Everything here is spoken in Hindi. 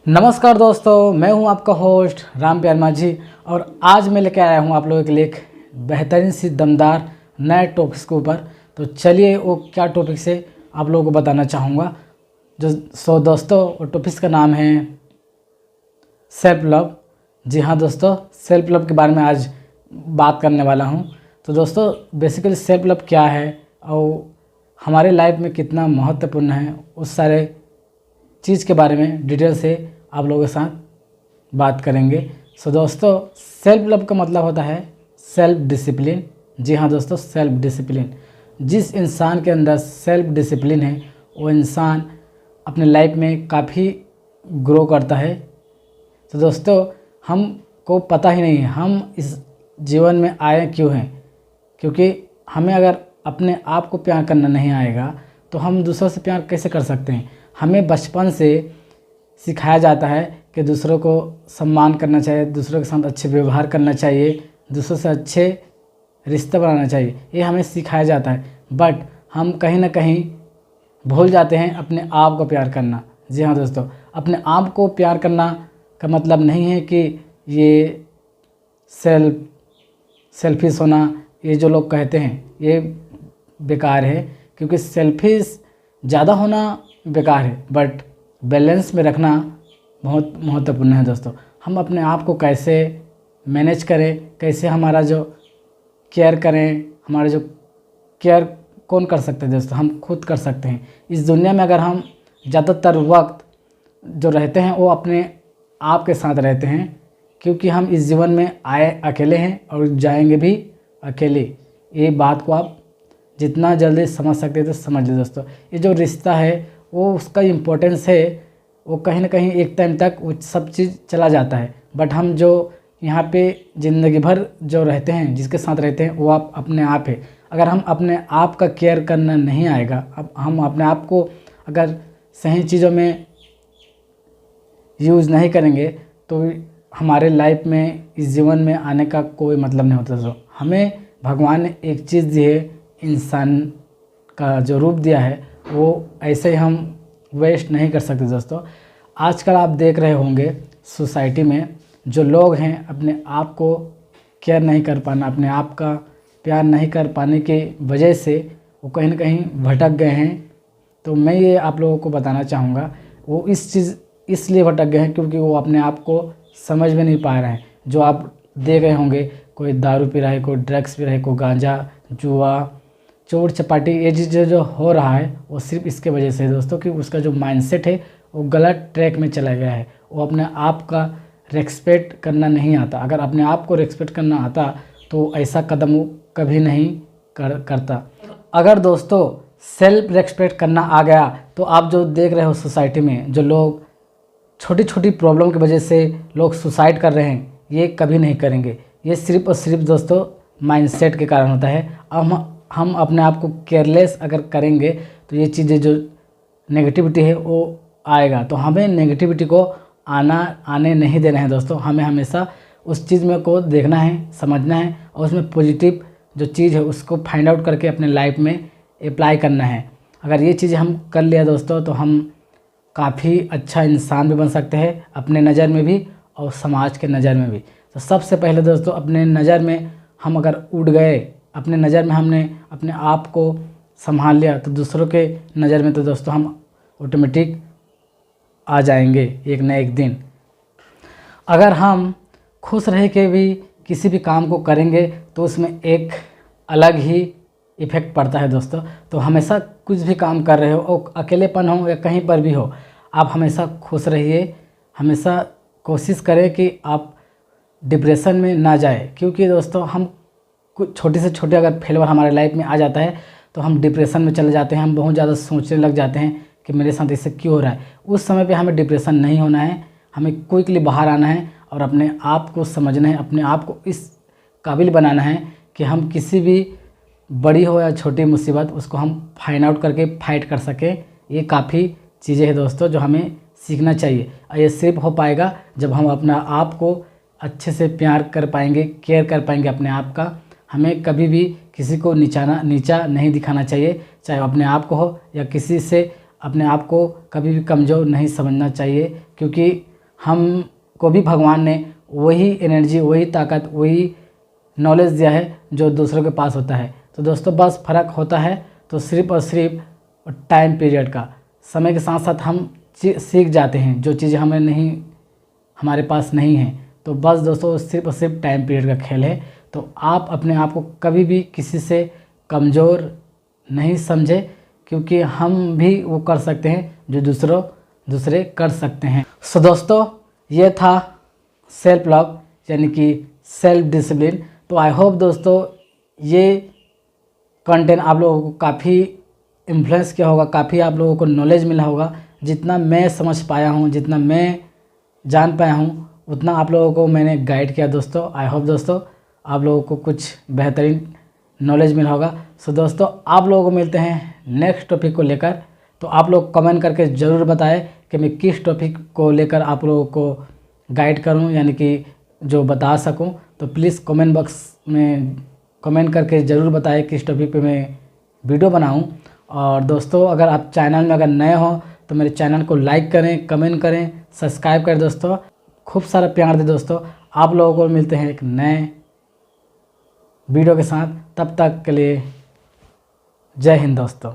नमस्कार दोस्तों, मैं हूं आपका होस्ट राम प्यार माझी और आज मैं लेकर आया हूं आप लोगों के लिए एक बेहतरीन सी दमदार नए टॉपिक्स के ऊपर। तो चलिए वो क्या टॉपिक्स है आप लोगों को बताना चाहूँगा। दोस्तों वो टॉपिक्स का नाम है सेल्फ लव। जी हाँ दोस्तों, सेल्फ लव के बारे में आज बात करने वाला हूँ। तो दोस्तों बेसिकली सेल्फ लव क्या है और हमारे लाइफ में कितना महत्वपूर्ण है, उस सारे चीज़ के बारे में डिटेल से आप लोगों के साथ बात करेंगे। दोस्तों सेल्फ लव का मतलब होता है सेल्फ डिसिप्लिन। जी हाँ दोस्तों, सेल्फ डिसिप्लिन। जिस इंसान के अंदर सेल्फ डिसिप्लिन है वो इंसान अपने लाइफ में काफ़ी ग्रो करता है। तो दोस्तों हमको पता ही नहीं है हम इस जीवन में आए क्यों हैं, क्योंकि हमें अगर अपने आप को प्यार करना नहीं आएगा तो हम दूसरों से प्यार कैसे कर सकते हैं। हमें बचपन से सिखाया जाता है कि दूसरों को सम्मान करना चाहिए, दूसरों के साथ अच्छे व्यवहार करना चाहिए, दूसरों से अच्छे रिश्ते बनाना चाहिए, ये हमें सिखाया जाता है। बट हम कहीं ना कहीं भूल जाते हैं अपने आप को प्यार करना। जी हाँ दोस्तों, अपने आप को प्यार करना का मतलब नहीं है कि ये सेल्फिश होना, ये जो लोग कहते हैं ये बेकार है, क्योंकि सेल्फिश ज़्यादा होना बेकार है, बट बैलेंस में रखना बहुत महत्वपूर्ण है। दोस्तों हम अपने आप को कैसे मैनेज करें, कैसे हमारा जो केयर करें, हमारा जो केयर कौन कर सकते हैं दोस्तों, हम खुद कर सकते हैं। इस दुनिया में अगर हम ज़्यादातर वक्त जो रहते हैं वो अपने आप के साथ रहते हैं, क्योंकि हम इस जीवन में आए अकेले हैं और जाएंगे भी अकेले। ये बात को आप जितना जल्दी समझ सकते हैं तो समझ लीजिए दोस्तों। ये जो रिश्ता है वो उसका इम्पोर्टेंस है, वो कहीं ना कहीं एक टाइम तक वो सब चीज़ चला जाता है। बट हम जो यहाँ पे ज़िंदगी भर जो रहते हैं, जिसके साथ रहते हैं, वो आप अपने आप है। अगर हम अपने आप का केयर करना नहीं आएगा, अब हम अपने आप को अगर सही चीज़ों में यूज़ नहीं करेंगे तो हमारे लाइफ में इस जीवन में आने का कोई मतलब नहीं होता। दोस्तों हमें भगवान ने एक चीज़ दी है, इंसान का जो रूप दिया है वो ऐसे ही हम वेस्ट नहीं कर सकते। दोस्तों आजकल आप देख रहे होंगे सोसाइटी में जो लोग हैं अपने आप को केयर नहीं कर पाना, अपने आप का प्यार नहीं कर पाने की वजह से वो कहीं ना कहीं भटक गए हैं। तो मैं ये आप लोगों को बताना चाहूँगा, वो इस चीज़ इसलिए भटक गए हैं क्योंकि वो अपने आप को समझ में नहीं पा रहे हैं। जो आप देख रहे होंगे कोई दारू पी रहा है, कोई ड्रग्स पी रहा है, कोई गांजा, जुआ, चोर चपाटी, ये चीज़ जो हो रहा है वो सिर्फ इसके वजह से है दोस्तों कि उसका जो माइंडसेट है वो गलत ट्रैक में चला गया है। वो अपने आप का रेस्पेक्ट करना नहीं आता। अगर अपने आप को रेस्पेक्ट करना आता तो ऐसा कदम वो कभी नहीं करता। अगर दोस्तों सेल्फ रेस्पेक्ट करना आ गया तो आप जो देख रहे हो सोसाइटी में जो लोग छोटी छोटी प्रॉब्लम की वजह से लोग सुसाइड कर रहे हैं, ये कभी नहीं करेंगे। ये सिर्फ और सिर्फ दोस्तों माइंडसेट के कारण होता है। हम अपने आप को केयरलेस अगर करेंगे तो ये चीज़ें जो नेगेटिविटी है वो आएगा। तो हमें नेगेटिविटी को आने नहीं देना है दोस्तों। हमें हमेशा उस चीज़ में को देखना है, समझना है और उसमें पॉजिटिव जो चीज़ है उसको फाइंड आउट करके अपने लाइफ में अप्लाई करना है। अगर ये चीज़ें हम कर लिया दोस्तों तो हम काफ़ी अच्छा इंसान भी बन सकते हैं, अपने नज़र में भी और समाज के नज़र में भी। तो सबसे पहले दोस्तों अपने नज़र में हम अगर उड़ गए, अपने नज़र में हमने अपने आप को संभाल लिया तो दूसरों के नज़र में तो दोस्तों हम ऑटोमेटिक आ जाएंगे एक न एक दिन। अगर हम खुश रह के भी किसी भी काम को करेंगे तो उसमें एक अलग ही इफ़ेक्ट पड़ता है दोस्तों। तो हमेशा कुछ भी काम कर रहे हो और अकेलेपन हो या कहीं पर भी हो, आप हमेशा खुश रहिए। हमेशा कोशिश करें कि आप डिप्रेशन में ना जाए, क्योंकि दोस्तों हम कुछ छोटे से छोटे अगर फेलियर हमारे लाइफ में आ जाता है तो हम डिप्रेशन में चले जाते हैं। हम बहुत ज़्यादा सोचने लग जाते हैं कि मेरे साथ इससे क्यों हो रहा है। उस समय पे हमें डिप्रेशन नहीं होना है, हमें क्विकली बाहर आना है और अपने आप को समझना है, अपने आप को इस काबिल बनाना है कि हम किसी भी बड़ी हो या छोटी मुसीबत उसको हम फाइंड आउट करके फाइट कर सकें। ये काफ़ी चीज़ें हैं दोस्तों जो हमें सीखना चाहिए। ये सिर्फ हो पाएगा जब हम अपना आप को अच्छे से प्यार कर पाएंगे, केयर कर पाएंगे अपने आप का। हमें कभी भी किसी को नीचा नहीं दिखाना चाहिए, चाहे अपने आप को हो या किसी से। अपने आप को कभी भी कमज़ोर नहीं समझना चाहिए, क्योंकि हमको भी भगवान ने वही एनर्जी, वही ताकत, वही नॉलेज दिया है जो दूसरों के पास होता है। तो दोस्तों बस फ़र्क होता है तो सिर्फ़ और सिर्फ टाइम पीरियड का। समय के साथ साथ हम सीख जाते हैं जो चीज़ हमें नहीं, हमारे पास नहीं है। तो बस दोस्तों सिर्फ़ और सिर्फ टाइम पीरियड का खेल है। तो आप अपने आप को कभी भी किसी से कमज़ोर नहीं समझे, क्योंकि हम भी वो कर सकते हैं जो दूसरे कर सकते हैं। सो दोस्तों ये था सेल्फ लव यानी कि सेल्फ डिसिप्लिन। तो आई होप दोस्तों ये कंटेंट आप लोगों को काफ़ी इन्फ्लुएंस किया होगा, काफ़ी आप लोगों को नॉलेज मिला होगा। जितना मैं समझ पाया हूँ, जितना मैं जान पाया हूँ, उतना आप लोगों को मैंने गाइड किया दोस्तों। आई होप दोस्तों आप लोगों को कुछ बेहतरीन नॉलेज मिला होगा। सो दोस्तों आप लोगों को मिलते हैं नेक्स्ट टॉपिक को लेकर। तो आप लोग कमेंट करके ज़रूर बताएं कि मैं किस टॉपिक को लेकर आप लोगों को गाइड करूं, यानी कि जो बता सकूं। तो प्लीज़ कमेंट बॉक्स में कमेंट करके ज़रूर बताएं किस टॉपिक पे मैं वीडियो बनाऊं। और दोस्तों अगर आप चैनल में अगर नए हो तो मेरे चैनल को लाइक करें, कमेंट करें, सब्सक्राइब करें दोस्तों। खूब सारा प्यार दें दोस्तों। आप लोगों को मिलते हैं एक नए वीडियो के साथ। तब तक के लिए जय हिंद दोस्तों।